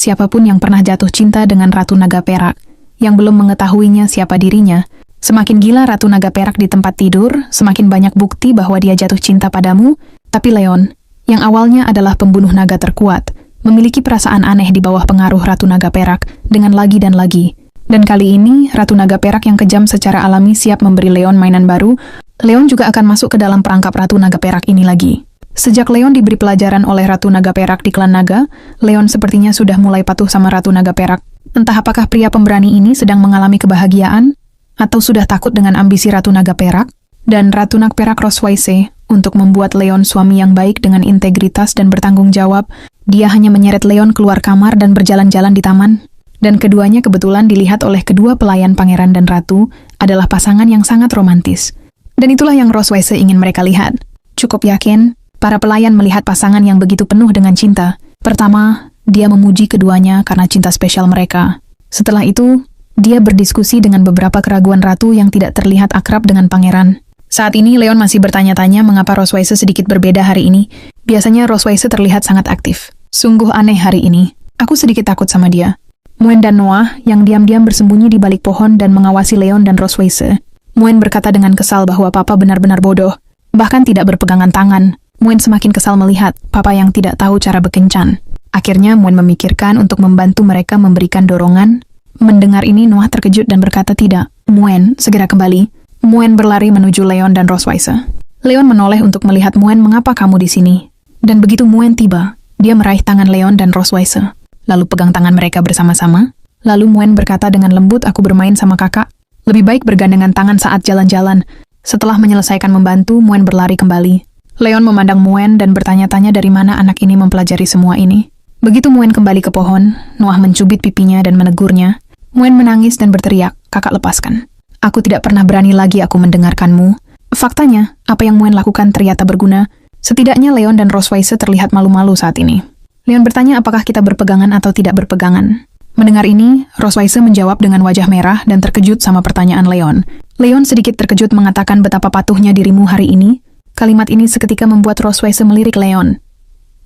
Siapapun yang pernah jatuh cinta dengan Ratu Naga Perak, yang belum mengetahuinya siapa dirinya, semakin gila Ratu Naga Perak di tempat tidur, semakin banyak bukti bahwa dia jatuh cinta padamu. Tapi Leon, yang awalnya adalah pembunuh naga terkuat, memiliki perasaan aneh di bawah pengaruh Ratu Naga Perak dengan lagi dan lagi. Dan kali ini, Ratu Naga Perak yang kejam secara alami siap memberi Leon mainan baru. Leon juga akan masuk ke dalam perangkap Ratu Naga Perak ini lagi. Sejak Leon diberi pelajaran oleh Ratu Naga Perak di klan naga, Leon sepertinya sudah mulai patuh sama Ratu Naga Perak. Entah apakah pria pemberani ini sedang mengalami kebahagiaan, atau sudah takut dengan ambisi Ratu Naga Perak, dan Ratu Naga Perak Roswayse untuk membuat Leon suami yang baik dengan integritas dan bertanggung jawab. Dia hanya menyeret Leon keluar kamar dan berjalan-jalan di taman. Dan keduanya kebetulan dilihat oleh kedua pelayan pangeran dan ratu adalah pasangan yang sangat romantis. Dan itulah yang Roswayse ingin mereka lihat. Cukup yakin, para pelayan melihat pasangan yang begitu penuh dengan cinta. Pertama, dia memuji keduanya karena cinta spesial mereka. Setelah itu, dia berdiskusi dengan beberapa keraguan ratu yang tidak terlihat akrab dengan pangeran. Saat ini, Leon masih bertanya-tanya mengapa Roswayse sedikit berbeda hari ini. Biasanya Roswayse terlihat sangat aktif. Sungguh aneh hari ini. Aku sedikit takut sama dia. Muen dan Noah yang diam-diam bersembunyi di balik pohon dan mengawasi Leon dan Roswayse. Muen berkata dengan kesal bahwa papa benar-benar bodoh, bahkan tidak berpegangan tangan. Muen semakin kesal melihat papa yang tidak tahu cara berkencan. Akhirnya Muen memikirkan untuk membantu mereka memberikan dorongan. Mendengar ini Noah terkejut dan berkata tidak. Muen, segera kembali. Muen berlari menuju Leon dan Roswayse. Leon menoleh untuk melihat Muen, mengapa kamu di sini? Dan begitu Muen tiba, dia meraih tangan Leon dan Roswayse. Lalu pegang tangan mereka bersama-sama. Lalu Muen berkata dengan lembut, aku bermain sama kakak. Lebih baik bergandengan tangan saat jalan-jalan. Setelah menyelesaikan membantu, Muen berlari kembali. Leon memandang Muen dan bertanya-tanya dari mana anak ini mempelajari semua ini. Begitu Muen kembali ke pohon, Noah mencubit pipinya dan menegurnya. Muen menangis dan berteriak, kakak lepaskan. Aku tidak pernah berani lagi aku mendengarkanmu. Faktanya, apa yang Muen lakukan ternyata berguna. Setidaknya Leon dan Roswayse terlihat malu-malu saat ini. Leon bertanya apakah kita berpegangan atau tidak berpegangan. Mendengar ini, Roswayse menjawab dengan wajah merah dan terkejut sama pertanyaan Leon. Leon sedikit terkejut mengatakan betapa patuhnya dirimu hari ini. Kalimat ini seketika membuat Roswayse melirik Leon.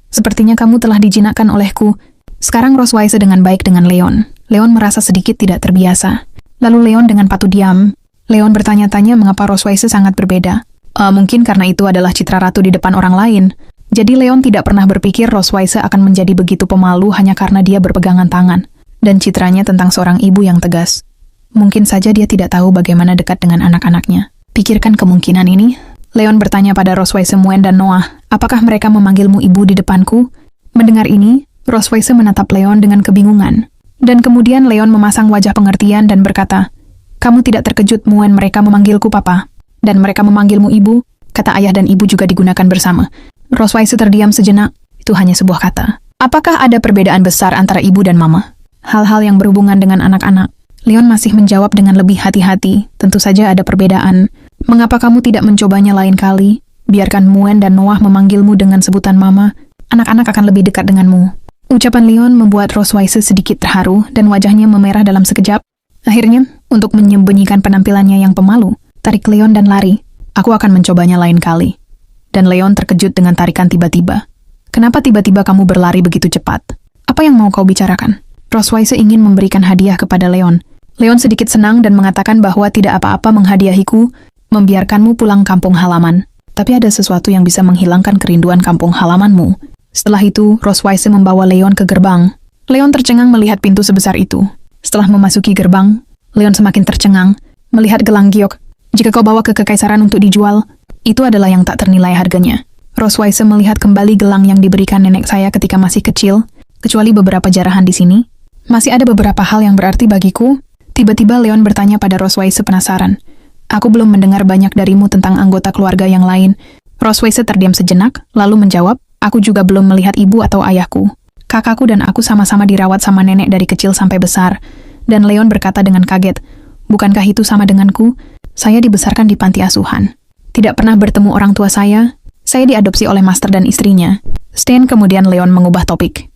Sepertinya kamu telah dijinakkan olehku. Sekarang Roswayse dengan baik dengan Leon. Leon merasa sedikit tidak terbiasa. Lalu Leon dengan patuh diam. Leon bertanya-tanya mengapa Roswayse sangat berbeda. Mungkin karena itu adalah citra ratu di depan orang lain. Jadi Leon tidak pernah berpikir Roswayse akan menjadi begitu pemalu hanya karena dia berpegangan tangan. Dan citranya tentang seorang ibu yang tegas. Mungkin saja dia tidak tahu bagaimana dekat dengan anak-anaknya. Pikirkan kemungkinan ini. Leon bertanya pada Roswayse, Muen dan Noah, apakah mereka memanggilmu ibu di depanku? Mendengar ini, Roswayse menatap Leon dengan kebingungan. Dan kemudian Leon memasang wajah pengertian dan berkata, kamu tidak terkejut Muen mereka memanggilku papa? Dan mereka memanggilmu ibu? Kata ayah dan ibu juga digunakan bersama. Roswayse terdiam sejenak. Itu hanya sebuah kata. Apakah ada perbedaan besar antara ibu dan mama? Hal-hal yang berhubungan dengan anak-anak. Leon masih menjawab dengan lebih hati-hati. Tentu saja ada perbedaan. Mengapa kamu tidak mencobanya lain kali? Biarkan Muen dan Noah memanggilmu dengan sebutan mama. Anak-anak akan lebih dekat denganmu. Ucapan Leon membuat Roswayse sedikit terharu dan wajahnya memerah dalam sekejap. Akhirnya, untuk menyembunyikan penampilannya yang pemalu, tarik Leon dan lari. Aku akan mencobanya lain kali. Dan Leon terkejut dengan tarikan tiba-tiba. Kenapa tiba-tiba kamu berlari begitu cepat? Apa yang mau kau bicarakan? Roswayse ingin memberikan hadiah kepada Leon. Leon sedikit senang dan mengatakan bahwa tidak apa-apa menghadiahiku, membiarkanmu pulang kampung halaman. Tapi ada sesuatu yang bisa menghilangkan kerinduan kampung halamanmu. Setelah itu, Roswayse membawa Leon ke gerbang. Leon tercengang melihat pintu sebesar itu. Setelah memasuki gerbang, Leon semakin tercengang melihat gelang giok. Jika kau bawa ke kekaisaran untuk dijual, itu adalah yang tak ternilai harganya. Roswayse melihat kembali gelang yang diberikan nenek saya ketika masih kecil, kecuali beberapa jarahan di sini. Masih ada beberapa hal yang berarti bagiku. Tiba-tiba Leon bertanya pada Roswayse penasaran. Aku belum mendengar banyak darimu tentang anggota keluarga yang lain. Roswayse terdiam sejenak, lalu menjawab, aku juga belum melihat ibu atau ayahku. Kakakku dan aku sama-sama dirawat sama nenek dari kecil sampai besar. Dan Leon berkata dengan kaget, bukankah itu sama denganku? Saya dibesarkan di panti asuhan. Tidak pernah bertemu orang tua saya diadopsi oleh master dan istrinya. Stan kemudian Leon mengubah topik.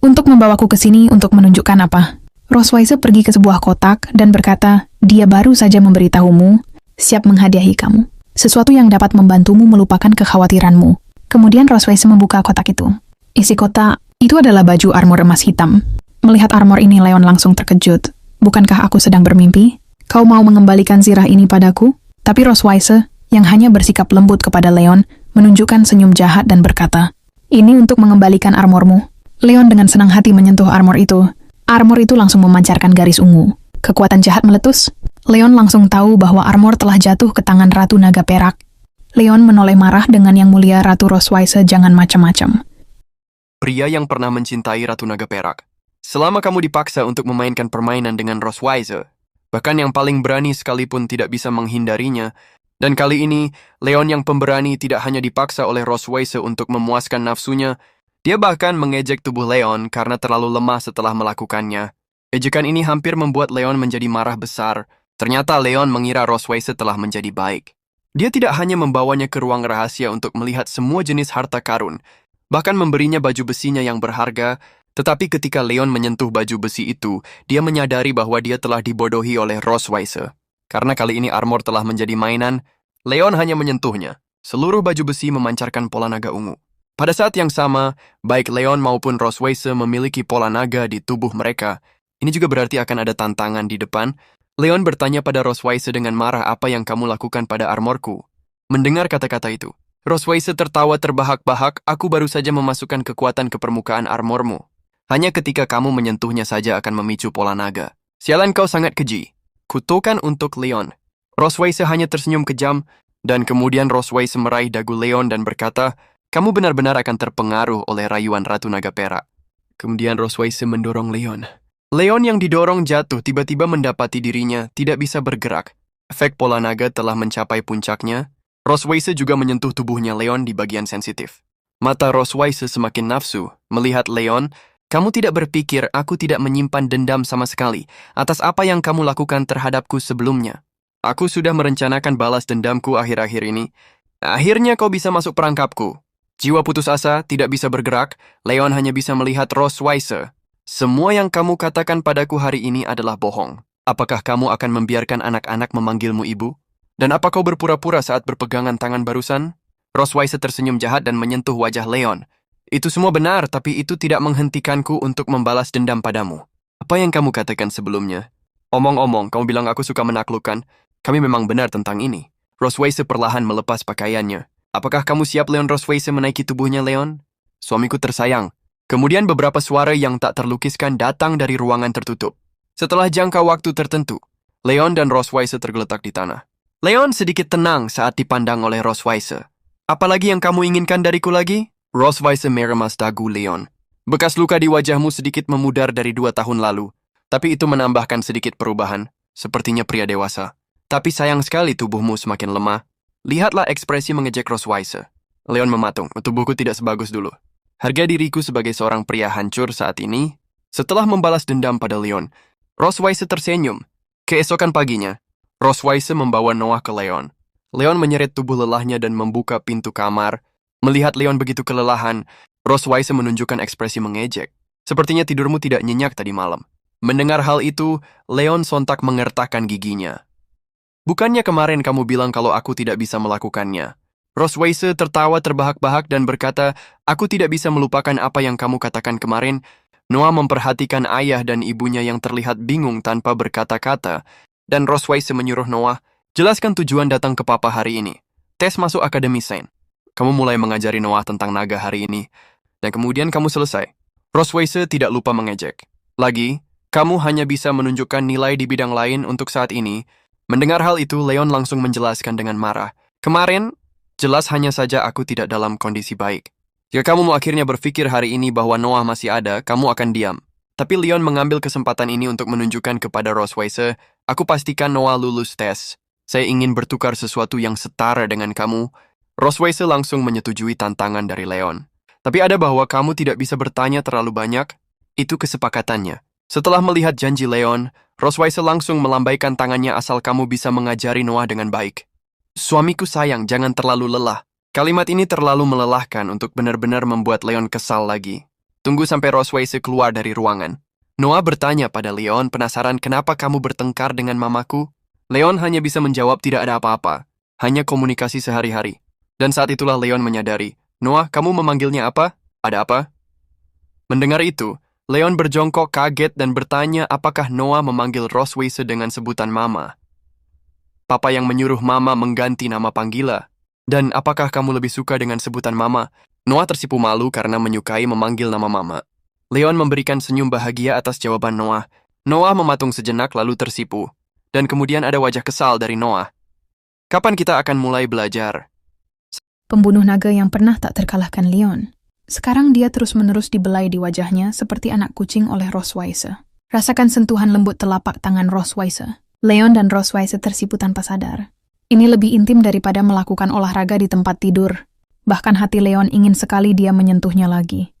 Untuk membawaku ke sini untuk menunjukkan apa? Roswayse pergi ke sebuah kotak dan berkata, dia baru saja memberitahumu, siap menghadiahi kamu. Sesuatu yang dapat membantumu melupakan kekhawatiranmu. Kemudian Roswayse membuka kotak itu. Isi kotak, itu adalah baju armor emas hitam. Melihat armor ini, Leon langsung terkejut. Bukankah aku sedang bermimpi? Kau mau mengembalikan zirah ini padaku? Tapi Rosweiser, yang hanya bersikap lembut kepada Leon, menunjukkan senyum jahat dan berkata, "Ini untuk mengembalikan armormu." Leon dengan senang hati menyentuh armor itu. Armor itu langsung memancarkan garis ungu. Kekuatan jahat meletus. Leon langsung tahu bahwa armor telah jatuh ke tangan Ratu Naga Perak. Leon menoleh marah dengan Yang Mulia Ratu Rosweiser. "Jangan macam-macam." Pria yang pernah mencintai Ratu Naga Perak. Selama kamu dipaksa untuk memainkan permainan dengan Rosweiser, bahkan yang paling berani sekalipun tidak bisa menghindarinya, dan kali ini, Leon yang pemberani tidak hanya dipaksa oleh Rosweiser untuk memuaskan nafsunya, dia bahkan mengejek tubuh Leon karena terlalu lemah setelah melakukannya. Ejekan ini hampir membuat Leon menjadi marah besar. Ternyata Leon mengira Rosweiser telah menjadi baik. Dia tidak hanya membawanya ke ruang rahasia untuk melihat semua jenis harta karun, bahkan memberinya baju besinya yang berharga, tetapi ketika Leon menyentuh baju besi itu, dia menyadari bahwa dia telah dibodohi oleh Rosweiser. Karena kali ini armor telah menjadi mainan, Leon hanya menyentuhnya. Seluruh baju besi memancarkan pola naga ungu. Pada saat yang sama, baik Leon maupun Rosweiser memiliki pola naga di tubuh mereka. Ini juga berarti akan ada tantangan di depan. Leon bertanya pada Rosweiser dengan marah, "Apa yang kamu lakukan pada armorku?" Mendengar kata-kata itu, Rosweiser tertawa terbahak-bahak. "Aku baru saja memasukkan kekuatan ke permukaan armormu. Hanya ketika kamu menyentuhnya saja akan memicu pola naga. Sialan, kau sangat keji." Kutukan untuk Leon. Rosweiser hanya tersenyum kejam, dan kemudian Rosweiser meraih dagu Leon dan berkata, "Kamu benar-benar akan terpengaruh oleh rayuan Ratu Naga Perak." Kemudian Rosweiser mendorong Leon. Leon yang didorong jatuh tiba-tiba mendapati dirinya tidak bisa bergerak. Efek pola naga telah mencapai puncaknya. Rosweiser juga menyentuh tubuhnya Leon di bagian sensitif. Mata Rosweiser semakin nafsu melihat Leon. "Kamu tidak berpikir aku tidak menyimpan dendam sama sekali atas apa yang kamu lakukan terhadapku sebelumnya. Aku sudah merencanakan balas dendamku akhir-akhir ini. Akhirnya kau bisa masuk perangkapku." Jiwa putus asa, tidak bisa bergerak, Leon hanya bisa melihat Rosweiser. "Semua yang kamu katakan padaku hari ini adalah bohong. Apakah kamu akan membiarkan anak-anak memanggilmu ibu? Dan apa kau berpura-pura saat berpegangan tangan barusan?" Rosweiser tersenyum jahat dan menyentuh wajah Leon. "Itu semua benar, tapi itu tidak menghentikanku untuk membalas dendam padamu. Apa yang kamu katakan sebelumnya? Omong-omong, kamu bilang aku suka menaklukkan. Kami memang benar tentang ini." Rosweiser perlahan melepas pakaiannya. "Apakah kamu siap, Leon?" Rosweiser menaiki tubuhnya Leon. "Suamiku tersayang." Kemudian beberapa suara yang tak terlukiskan datang dari ruangan tertutup. Setelah jangka waktu tertentu, Leon dan Rosweiser tergeletak di tanah. Leon sedikit tenang saat dipandang oleh Rosweiser. "Apalagi yang kamu inginkan dariku lagi?" Rosweiser meremas dagu Leon. "Bekas luka di wajahmu sedikit memudar dari 2 tahun lalu, tapi itu menambahkan sedikit perubahan, sepertinya pria dewasa. Tapi sayang sekali tubuhmu semakin lemah." Lihatlah ekspresi mengejek Rosweiser. Leon mematung, "Tubuhku tidak sebagus dulu. Harga diriku sebagai seorang pria hancur saat ini." Setelah membalas dendam pada Leon, Rosweiser tersenyum. Keesokan paginya, Rosweiser membawa Noah ke Leon. Leon menyeret tubuh lelahnya dan membuka pintu kamar. Melihat Leon begitu kelelahan, Rosweiser menunjukkan ekspresi mengejek. "Sepertinya tidurmu tidak nyenyak tadi malam." Mendengar hal itu, Leon sontak mengertakkan giginya. "Bukannya kemarin kamu bilang kalau aku tidak bisa melakukannya?" Rosweiser tertawa terbahak-bahak dan berkata, "Aku tidak bisa melupakan apa yang kamu katakan kemarin." Noah memperhatikan ayah dan ibunya yang terlihat bingung tanpa berkata-kata, dan Rosweiser menyuruh Noah, "Jelaskan tujuan datang ke papa hari ini." "Tes masuk Akademi Saint. Kamu mulai mengajari Noah tentang naga hari ini, dan kemudian kamu selesai." Rosweiser tidak lupa mengejek. "Lagi, kamu hanya bisa menunjukkan nilai di bidang lain untuk saat ini." Mendengar hal itu, Leon langsung menjelaskan dengan marah, "Kemarin, jelas hanya saja aku tidak dalam kondisi baik. Jika kamu mau akhirnya berpikir hari ini bahwa Noah masih ada, kamu akan diam." Tapi Leon mengambil kesempatan ini untuk menunjukkan kepada Rosweiser, "Aku pastikan Noah lulus tes. Saya ingin bertukar sesuatu yang setara dengan kamu." Rosweiser langsung menyetujui tantangan dari Leon. "Tapi ada bahwa kamu tidak bisa bertanya terlalu banyak." Itu kesepakatannya. Setelah melihat janji Leon, Rosweiser langsung melambaikan tangannya asal kamu bisa mengajari Noah dengan baik. "Suamiku sayang, jangan terlalu lelah." Kalimat ini terlalu melelahkan untuk benar-benar membuat Leon kesal lagi. Tunggu sampai Rosweiser keluar dari ruangan. Noah bertanya pada Leon, penasaran kenapa kamu bertengkar dengan mamaku? Leon hanya bisa menjawab tidak ada apa-apa, hanya komunikasi sehari-hari. Dan saat itulah Leon menyadari, "Noah, kamu memanggilnya apa? Ada apa?" Mendengar itu, Leon berjongkok kaget dan bertanya apakah Noah memanggil Rosweiser dengan sebutan Mama. Papa yang menyuruh Mama mengganti nama panggilan. Dan apakah kamu lebih suka dengan sebutan Mama? Noah tersipu malu karena menyukai memanggil nama Mama. Leon memberikan senyum bahagia atas jawaban Noah. Noah mematung sejenak lalu tersipu. Dan kemudian ada wajah kesal dari Noah. Kapan kita akan mulai belajar? Pembunuh naga yang pernah tak terkalahkan Leon. Sekarang dia terus-menerus dibelai di wajahnya seperti anak kucing oleh Rosweiser. Rasakan sentuhan lembut telapak tangan Rosweiser. Leon dan Rosweiser tersipu tanpa sadar. Ini lebih intim daripada melakukan olahraga di tempat tidur. Bahkan hati Leon ingin sekali dia menyentuhnya lagi.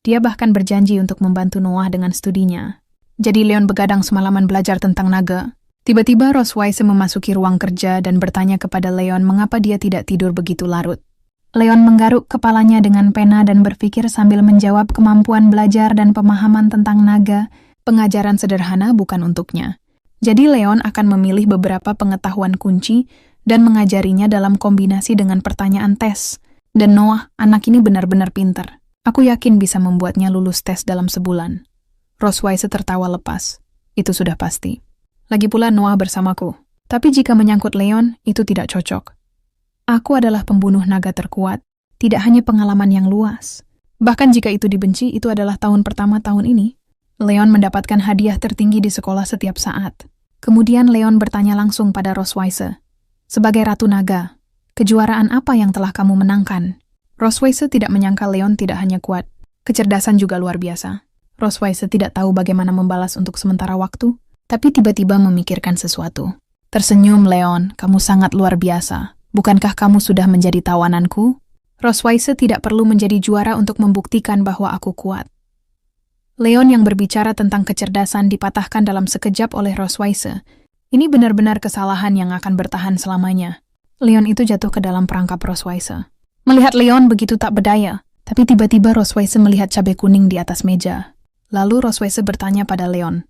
Dia bahkan berjanji untuk membantu Noah dengan studinya. Jadi Leon begadang semalaman belajar tentang naga. Tiba-tiba Rosweiser memasuki ruang kerja dan bertanya kepada Leon mengapa dia tidak tidur begitu larut. Leon menggaruk kepalanya dengan pena dan berpikir sambil menjawab kemampuan belajar dan pemahaman tentang naga. Pengajaran sederhana bukan untuknya. Jadi Leon akan memilih beberapa pengetahuan kunci dan mengajarinya dalam kombinasi dengan pertanyaan tes. Dan Noah, anak ini benar-benar pintar. Aku yakin bisa membuatnya lulus tes dalam sebulan. Rosweiser tertawa lepas. Itu sudah pasti. Lagi pula Noah bersamaku. Tapi jika menyangkut Leon, itu tidak cocok. Aku adalah pembunuh naga terkuat, tidak hanya pengalaman yang luas. Bahkan jika itu dibenci, itu adalah tahun pertama tahun ini. Leon mendapatkan hadiah tertinggi di sekolah setiap saat. Kemudian Leon bertanya langsung pada Rosweiser. Sebagai Ratu Naga, kejuaraan apa yang telah kamu menangkan? Rosweiser tidak menyangka Leon tidak hanya kuat, kecerdasan juga luar biasa. Rosweiser tidak tahu bagaimana membalas untuk sementara waktu, tapi tiba-tiba memikirkan sesuatu. Tersenyum, Leon, kamu sangat luar biasa. Bukankah kamu sudah menjadi tawananku? Rosweiser tidak perlu menjadi juara untuk membuktikan bahwa aku kuat. Leon yang berbicara tentang kecerdasan dipatahkan dalam sekejap oleh Rosweiser. Ini benar-benar kesalahan yang akan bertahan selamanya. Leon itu jatuh ke dalam perangkap Rosweiser. Melihat Leon begitu tak berdaya, tapi tiba-tiba Rosweiser melihat cabai kuning di atas meja. Lalu Rosweiser bertanya pada Leon,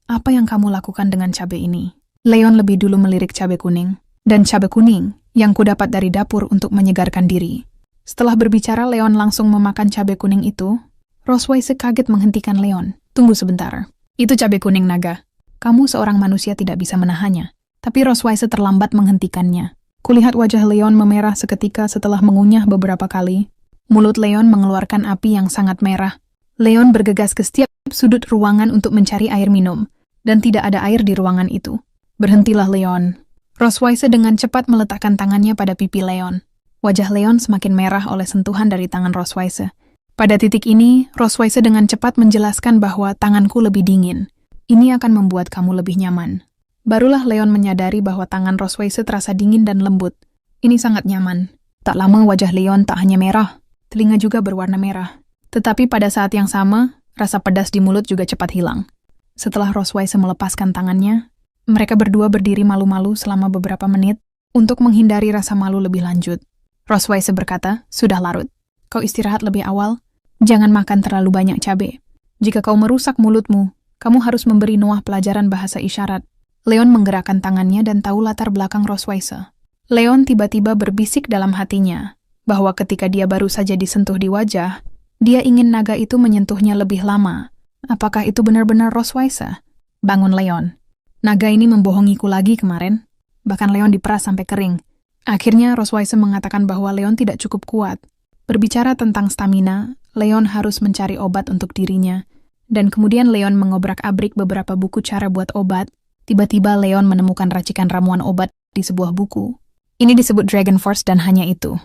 apa yang kamu lakukan dengan cabai ini? Leon lebih dulu melirik cabai kuning. Dan cabai kuning yang kudapat dari dapur untuk menyegarkan diri. Setelah berbicara, Leon langsung memakan cabai kuning itu. Rosweiser kaget menghentikan Leon. Tunggu sebentar. Itu cabai kuning naga. Kamu seorang manusia tidak bisa menahannya. Tapi Rosweiser terlambat menghentikannya. Kulihat wajah Leon memerah seketika setelah mengunyah beberapa kali. Mulut Leon mengeluarkan api yang sangat merah. Leon bergegas ke setiap sudut ruangan untuk mencari air minum. Dan tidak ada air di ruangan itu. Berhentilah Leon. Rosweiser dengan cepat meletakkan tangannya pada pipi Leon. Wajah Leon semakin merah oleh sentuhan dari tangan Rosweiser. Pada titik ini, Rosweiser dengan cepat menjelaskan bahwa tanganku lebih dingin. Ini akan membuat kamu lebih nyaman. Barulah Leon menyadari bahwa tangan Rosweiser terasa dingin dan lembut. Ini sangat nyaman. Tak lama wajah Leon tak hanya merah, telinga juga berwarna merah. Tetapi pada saat yang sama, rasa pedas di mulut juga cepat hilang. Setelah Rosweiser melepaskan tangannya, mereka berdua berdiri malu-malu selama beberapa menit untuk menghindari rasa malu lebih lanjut. Rosweiser berkata, sudah larut. Kau istirahat lebih awal, jangan makan terlalu banyak cabai. Jika kau merusak mulutmu, kamu harus memberi Noah pelajaran bahasa isyarat. Leon menggerakkan tangannya dan tahu latar belakang Rosweiser. Leon tiba-tiba berbisik dalam hatinya, bahwa ketika dia baru saja disentuh di wajah, dia ingin naga itu menyentuhnya lebih lama. Apakah itu benar-benar Rosweiser? Bangun Leon. Naga ini membohongiku lagi kemarin. Bahkan Leon diperas sampai kering. Akhirnya Rosweiser mengatakan bahwa Leon tidak cukup kuat. Berbicara tentang stamina, Leon harus mencari obat untuk dirinya. Dan kemudian Leon mengobrak-abrik beberapa buku cara buat obat. Tiba-tiba Leon menemukan racikan ramuan obat di sebuah buku. Ini disebut Dragon Force dan hanya itu.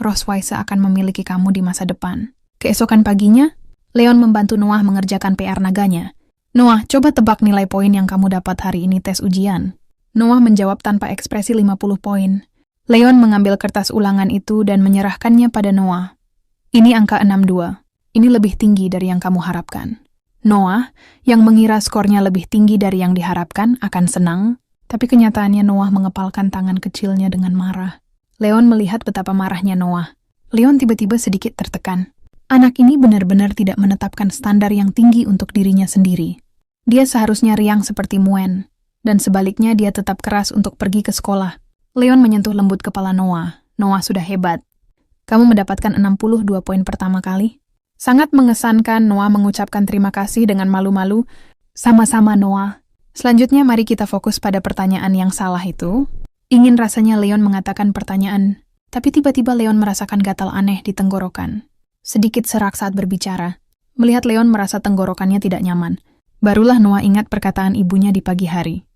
Rosweiser akan memiliki kamu di masa depan. Keesokan paginya, Leon membantu Noah mengerjakan PR naganya. Noah, coba tebak nilai poin yang kamu dapat hari ini tes ujian. Noah menjawab tanpa ekspresi 50 poin. Leon mengambil kertas ulangan itu dan menyerahkannya pada Noah. Ini angka 62. Ini lebih tinggi dari yang kamu harapkan. Noah, yang mengira skornya lebih tinggi dari yang diharapkan, akan senang, tapi kenyataannya Noah mengepalkan tangan kecilnya dengan marah. Leon melihat betapa marahnya Noah. Leon tiba-tiba sedikit tertekan. Anak ini benar-benar tidak menetapkan standar yang tinggi untuk dirinya sendiri. Dia seharusnya riang seperti Muen, dan sebaliknya dia tetap keras untuk pergi ke sekolah. Leon menyentuh lembut kepala Noah. Noah sudah hebat. Kamu mendapatkan 62 poin pertama kali. Sangat mengesankan Noah mengucapkan terima kasih dengan malu-malu. Sama-sama Noah. Selanjutnya mari kita fokus pada pertanyaan yang salah itu. Ingin rasanya Leon mengatakan pertanyaan, tapi tiba-tiba Leon merasakan gatal aneh di tenggorokan. Sedikit serak saat berbicara. Melihat Leon merasa tenggorokannya tidak nyaman. Barulah Noah ingat perkataan ibunya di pagi hari.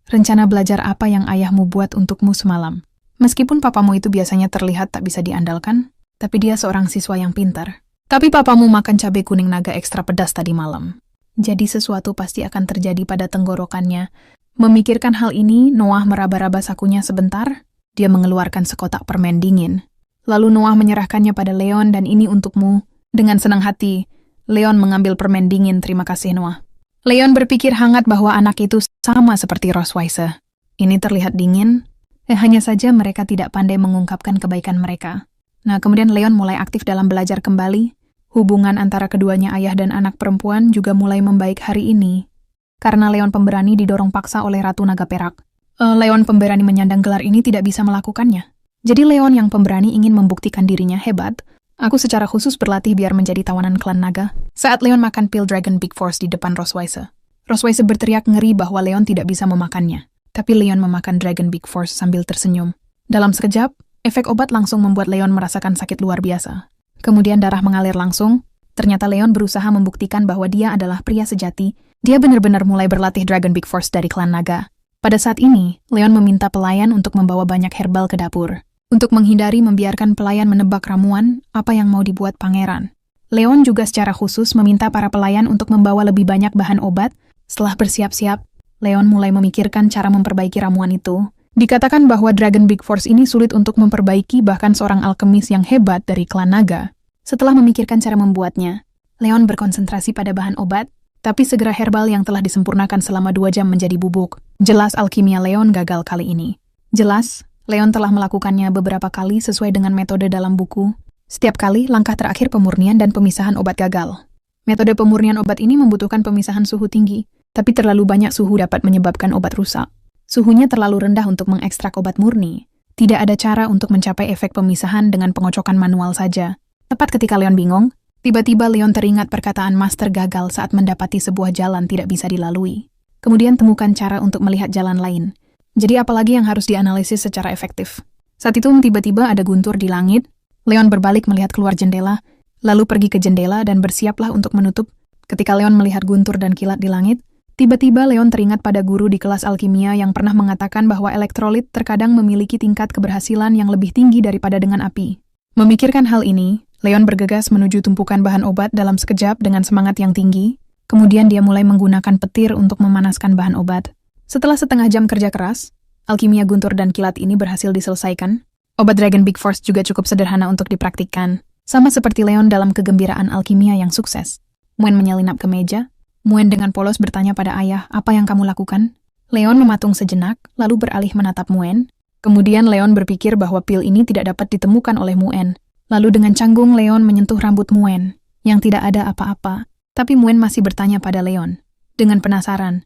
Rencana belajar apa yang ayahmu buat untukmu semalam? Meskipun papamu itu biasanya terlihat tak bisa diandalkan, tapi dia seorang siswa yang pintar. Tapi papamu makan cabai kuning naga ekstra pedas tadi malam. Jadi sesuatu pasti akan terjadi pada tenggorokannya. Memikirkan hal ini, Noah meraba-raba sakunya sebentar. Dia mengeluarkan sekotak permen dingin. Lalu Noah menyerahkannya pada Leon dan ini untukmu. Dengan senang hati, Leon mengambil permen dingin. Terima kasih Noah. Leon berpikir hangat bahwa anak itu sama seperti Rosweiser. Ini terlihat dingin, hanya saja mereka tidak pandai mengungkapkan kebaikan mereka. Nah, kemudian Leon mulai aktif dalam belajar kembali. Hubungan antara keduanya ayah dan anak perempuan juga mulai membaik hari ini. Karena Leon pemberani didorong paksa oleh Ratu Naga Perak. Leon pemberani menyandang gelar ini tidak bisa melakukannya. Jadi Leon yang pemberani ingin membuktikan dirinya hebat. Aku secara khusus berlatih biar menjadi tawanan klan naga. Saat Leon makan pil Dragon Big Force di depan Rosweiser. Rosweiser berteriak ngeri bahwa Leon tidak bisa memakannya. Tapi Leon memakan Dragon Big Force sambil tersenyum. Dalam sekejap, efek obat langsung membuat Leon merasakan sakit luar biasa. Kemudian darah mengalir langsung. Ternyata Leon berusaha membuktikan bahwa dia adalah pria sejati. Dia benar-benar mulai berlatih Dragon Big Force dari klan naga. Pada saat ini, Leon meminta pelayan untuk membawa banyak herbal ke dapur. Untuk menghindari membiarkan pelayan menebak ramuan apa yang mau dibuat pangeran. Leon juga secara khusus meminta para pelayan untuk membawa lebih banyak bahan obat. Setelah bersiap-siap, Leon mulai memikirkan cara memperbaiki ramuan itu. Dikatakan bahwa Dragon Big Force ini sulit untuk memperbaiki bahkan seorang alkemis yang hebat dari klan naga. Setelah memikirkan cara membuatnya, Leon berkonsentrasi pada bahan obat, tapi segera herbal yang telah disempurnakan selama 2 jam menjadi bubuk. Jelas alkimia Leon gagal kali ini. Jelas, Leon telah melakukannya beberapa kali sesuai dengan metode dalam buku. Setiap kali, langkah terakhir pemurnian dan pemisahan obat gagal. Metode pemurnian obat ini membutuhkan pemisahan suhu tinggi, tapi terlalu banyak suhu dapat menyebabkan obat rusak. Suhunya terlalu rendah untuk mengekstrak obat murni. Tidak ada cara untuk mencapai efek pemisahan dengan pengocokan manual saja. Tepat ketika Leon bingung, tiba-tiba Leon teringat perkataan Master gagal saat mendapati sebuah jalan tidak bisa dilalui. Kemudian temukan cara untuk melihat jalan lain. Jadi apalagi yang harus dianalisis secara efektif. Saat itu tiba-tiba ada guntur di langit. Leon berbalik melihat keluar jendela, lalu pergi ke jendela dan bersiaplah untuk menutup. Ketika Leon melihat guntur dan kilat di langit, tiba-tiba Leon teringat pada guru di kelas alkimia yang pernah mengatakan bahwa elektrolit terkadang memiliki tingkat keberhasilan yang lebih tinggi daripada dengan api. Memikirkan hal ini, Leon bergegas menuju tumpukan bahan obat dalam sekejap dengan semangat yang tinggi. Kemudian dia mulai menggunakan petir untuk memanaskan bahan obat. Setelah setengah jam kerja keras, alkimia guntur dan kilat ini berhasil diselesaikan. Obat Dragon Big Force juga cukup sederhana untuk dipraktikkan. Sama seperti Leon dalam kegembiraan alkimia yang sukses. Muen menyelinap ke meja. Muen dengan polos bertanya pada ayah, apa yang kamu lakukan? Leon mematung sejenak, lalu beralih menatap Muen. Kemudian Leon berpikir bahwa pil ini tidak dapat ditemukan oleh Muen. Lalu dengan canggung Leon menyentuh rambut Muen, yang tidak ada apa-apa. Tapi Muen masih bertanya pada Leon. Dengan penasaran,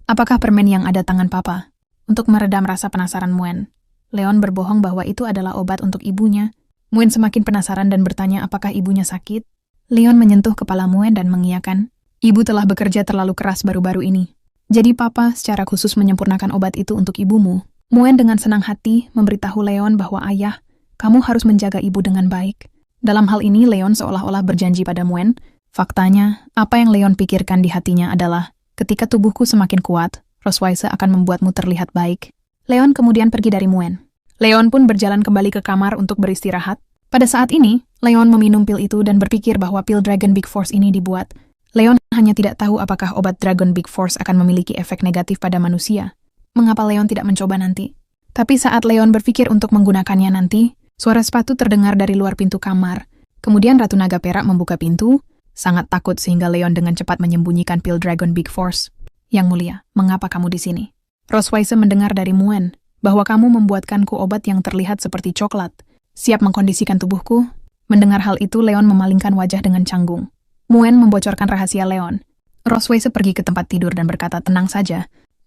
apakah permen yang ada tangan papa? Untuk meredam rasa penasaran Muen, Leon berbohong bahwa itu adalah obat untuk ibunya. Muen semakin penasaran dan bertanya apakah ibunya sakit. Leon menyentuh kepala Muen dan mengiyakan. Ibu telah bekerja terlalu keras baru-baru ini. Jadi papa secara khusus menyempurnakan obat itu untuk ibumu. Muen dengan senang hati memberitahu Leon bahwa ayah, kamu harus menjaga ibu dengan baik. Dalam hal ini Leon seolah-olah berjanji pada Muen. Faktanya, apa yang Leon pikirkan di hatinya adalah, ketika tubuhku semakin kuat, Rosweiser akan membuatmu terlihat baik. Leon kemudian pergi dari Muen. Leon pun berjalan kembali ke kamar untuk beristirahat. Pada saat ini, Leon meminum pil itu dan berpikir bahwa pil Dragon Big Force ini dibuat. Leon hanya tidak tahu apakah obat Dragon Big Force akan memiliki efek negatif pada manusia. Mengapa Leon tidak mencoba nanti? Tapi saat Leon berpikir untuk menggunakannya nanti, suara sepatu terdengar dari luar pintu kamar. Kemudian Ratu Naga Perak membuka pintu, sangat takut sehingga Leon dengan cepat menyembunyikan pil Dragon Big Force. Yang mulia, mengapa kamu di sini? Rosweiser mendengar dari Muen bahwa kamu membuatkanku obat yang terlihat seperti coklat. Siap mengkondisikan tubuhku? Mendengar hal itu, Leon memalingkan wajah dengan canggung. Muen membocorkan rahasia Leon. Rosweiser pergi ke tempat tidur dan berkata, tenang saja.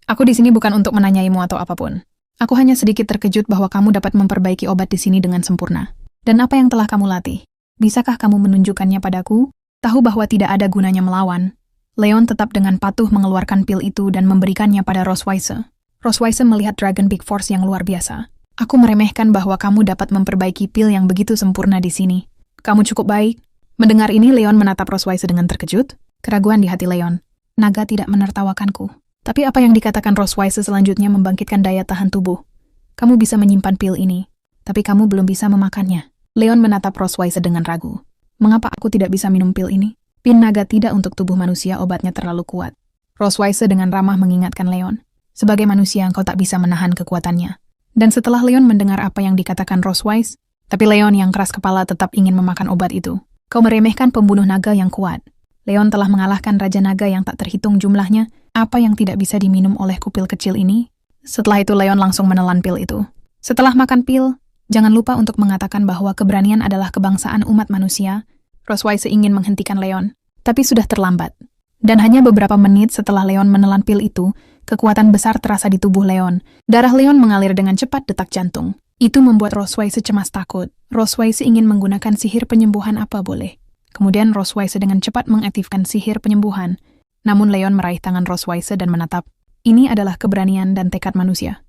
Aku di sini bukan untuk menanyaimu atau apapun. Aku hanya sedikit terkejut bahwa kamu dapat memperbaiki obat di sini dengan sempurna. Dan apa yang telah kamu latih? Bisakah kamu menunjukkannya padaku? Tahu bahwa tidak ada gunanya melawan, Leon tetap dengan patuh mengeluarkan pil itu dan memberikannya pada Rosweiser. Rosweiser melihat Dragon Big Force yang luar biasa. Aku meremehkan bahwa kamu dapat memperbaiki pil yang begitu sempurna di sini. Kamu cukup baik. Mendengar ini, Leon menatap Rosweiser dengan terkejut. Keraguan di hati Leon. Naga tidak menertawakanku. Tapi apa yang dikatakan Rosweiser selanjutnya membangkitkan daya tahan tubuh. Kamu bisa menyimpan pil ini, tapi kamu belum bisa memakannya. Leon menatap Rosweiser dengan ragu. Mengapa aku tidak bisa minum pil ini? Pil naga tidak untuk tubuh manusia, obatnya terlalu kuat. Rosweiser dengan ramah mengingatkan Leon. Sebagai manusia, engkau tak bisa menahan kekuatannya. Dan setelah Leon mendengar apa yang dikatakan Rosweiser, tapi Leon yang keras kepala tetap ingin memakan obat itu. Kau meremehkan pembunuh naga yang kuat. Leon telah mengalahkan Raja Naga yang tak terhitung jumlahnya. Apa yang tidak bisa diminum oleh kupil kecil ini? Setelah itu Leon langsung menelan pil itu. Setelah makan pil, jangan lupa untuk mengatakan bahwa keberanian adalah kebangsaan umat manusia. Rosweiser ingin menghentikan Leon, tapi sudah terlambat. Dan hanya beberapa menit setelah Leon menelan pil itu, kekuatan besar terasa di tubuh Leon. Darah Leon mengalir dengan cepat detak jantung. Itu membuat Rosweiser cemas takut. Rosweiser ingin menggunakan sihir penyembuhan apa boleh. Kemudian Rosweiser dengan cepat mengaktifkan sihir penyembuhan. Namun Leon meraih tangan Rosweiser dan menatap. Ini adalah keberanian dan tekad manusia.